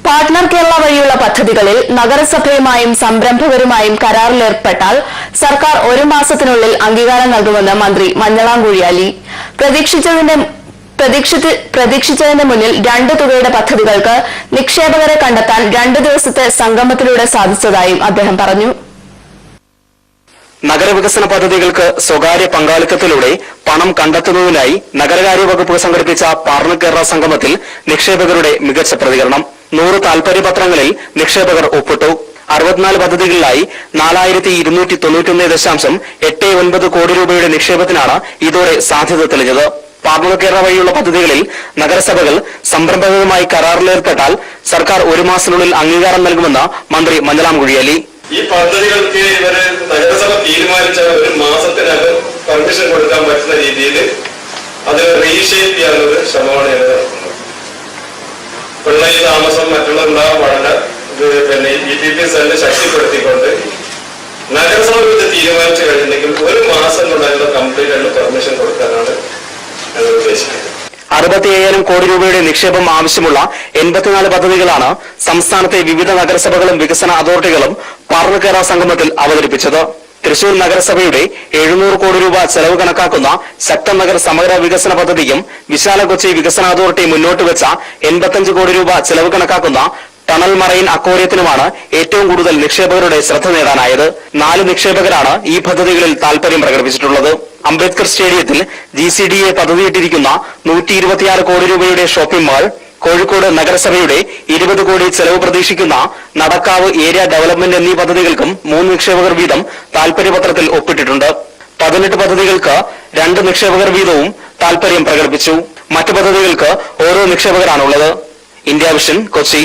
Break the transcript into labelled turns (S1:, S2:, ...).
S1: Partner Kerala വഴിയുള്ള പദ്ധതികളിൽ നഗരസഭയുമായും സംരംഭകരുമായും കരാറിലേർപ്പെട്ടാൽ സർക്കാർ 1 മാസത്തിനുള്ളിൽ അംഗീകാരം നൽകുമെന്ന് മന്ത്രി മഞ്ഞളാം കുഴിയാലി. പ്രതീക്ഷിച്ചതിന് മുന്നിൽ 2 തുകയുടെ പദ്ധതികൾക്ക് നിക്ഷേപകരെ കണ്ടെത്താൻ 2 ദിവസത്തെ സംഗമത്തിലൂടെ സാധിച്ചതായും അദ്ദേഹം പറഞ്ഞു.
S2: നഗരവികസന പദ്ധതികൾക്ക് സ്വകാര്യ പങ്കാളിത്തത്തിലൂടെ പണം കണ്ടെത്തുന്നതിനായി നഗരകാര്യ വകുപ്പ് സംഘടിപ്പിച്ച പാർട്ണർ കേരള സംഗമത്തിൽ നിക്ഷേപകരുടെ മികച്ച പ്രതികരണം. 100 താൽപര്യപത്രങ്ങളിൽ നിക്ഷേപകർ ഒപ്പിട്ടു. 64 പദ്ധതികളിലായി 4291.89 കോടി രൂപയുടെ നിക്ഷേപത്തിനാണ് ഇതോടെ സാധ്യത തെളിഞ്ഞത്. പാർട്ണർ കേരള വഴിയുള്ള പദ്ധതികളിൽ നഗരസഭകൾ സംരംഭകരുമായി കരാറിലേർപ്പെട്ടാൽ സർക്കാർ 1 മാസത്തിനുള്ളിൽ അംഗീകാരം നൽകുമെന്ന് മന്ത്രി മഞ്ഞളാം കുഴിയാലി.
S3: ഈ പദ്ധതികൾക്ക് ഇവര് നഗരസഭ തീരുമാനിച്ച 1 മാസത്തിനകം പെർമിഷൻ കൊടുക്കാൻ പറ്റുന്ന രീതിയിൽ അത് റീഷേപ്പ് ചെയ്യാനുള്ള ശ്രമമാണ് ഞങ്ങൾ നടത്തുന്നത്. പിള്ളേർ താമസം മറ്റുള്ള ഉണ്ടാകാൻ പാടില്ല. പിന്നെ EPP സെല്ല് ശക്തിപ്പെടുത്തിക്കൊണ്ട് നഗരസഭ ഇത് തീരുമാനിച്ചു കഴിഞ്ഞിട്ടുണ്ടെങ്കിൽ 1 മാസം കൊണ്ടുള്ള കംപ്ലീറ്റ് ആയിട്ട് പെർമിഷൻ കൊടുക്കാനാണ് ഞങ്ങൾ ഉദ്ദേശിക്കുന്നത്.
S2: 65,000 കോടി രൂപയുടെ നിക്ഷേപം ആവശ്യമുള്ള 84 പദ്ധതികളാണ് സംസ്ഥാനത്തെ വിവിധ നഗരസഭകളും വികസന അതോറിറ്റികളും പാർട്ണർ കേരള സംഗമത്തിൽ അവതരിപ്പിച്ചത്. തൃശൂർ നഗരസഭയുടെ 700 കോടി രൂപ ചെലവ് കണക്കാക്കുന്ന ശക്തൻ നഗർ സമഗ്ര വികസന പദ്ധതിയും വിശാല കൊച്ചി വികസന അതോറിറ്റി മുന്നോട്ട് വെച്ച 85 കോടി രൂപ ചെലവ് കണക്കാക്കുന്ന ടണൽ മറൈൻ അക്വേറിയത്തിനുമാണ് ഏറ്റവും കൂടുതൽ നിക്ഷേപകരുടെ ശ്രദ്ധ നേടാനായത്. 4 നിക്ഷേപകരാണ് ഈ പദ്ധതികളിൽ താൽപര്യം പ്രകടിപ്പിച്ചിട്ടുള്ളത്. അംബേദ്കർ സ്റ്റേഡിയത്തിൽ GCDA പദ്ധതിയിട്ടിരിക്കുന്ന 126 കോടി രൂപയുടെ ഷോപ്പിംഗ് മാൾ, കോഴിക്കോട് നഗരസഭയുടെ 20 കോടി ചെലവ് പ്രതീക്ഷിക്കുന്ന നടക്കാവ് ഏരിയ ഡെവലപ്മെന്റ് എന്നീ പദ്ധതികൾക്കും 3 നിക്ഷേപകർ വീതം താൽപര്യപത്രത്തിൽ ഒപ്പിട്ടിട്ടുണ്ട്. 18 പദ്ധതികൾക്ക് 2 നിക്ഷേപകർ വീതവും താൽപര്യം പ്രകടിപ്പിച്ചു. മറ്റ് പദ്ധതികൾക്ക് ഓരോ നിക്ഷേപകരാണുള്ളത്. India vision, Kochi.